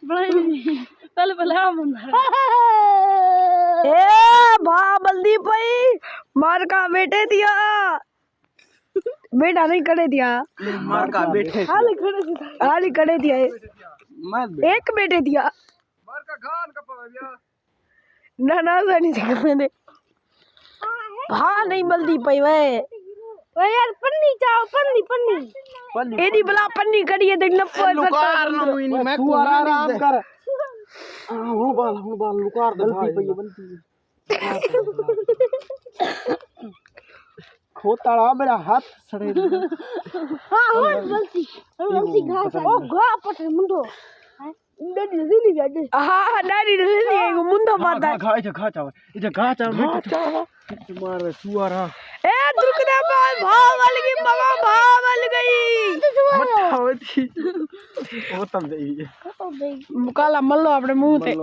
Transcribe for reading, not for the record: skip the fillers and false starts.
पहले पहले हम ए भा बल्दी पई मार का बेटे दिया बेटा नहीं करे दिया मार का बेटे हाली करे दिया एक बेटे दिया मार का खान का पवाया ना ना सही से मैंने भा नहीं बल्दी पई वे यार पन्नी चाओ पन्नी पन्नी एडी बला पन्नी करिए देख नप्पो लुकार ना मुइनी मैं को आराम कर हूं बाल लुकार दे भाई बनती खोताड़ा मेरा हाथ सड़े हां बल्सी घास ओ घा पटे मुंडो डडी दिली गाडे हां डडी दिली मुंडो मारता खा चाव इधर घा चाव मार सुआरा ए दुर्गदा भावल की बाबा भावल गई मठावती वो तब दे काला मल्लो अपने मुंह ते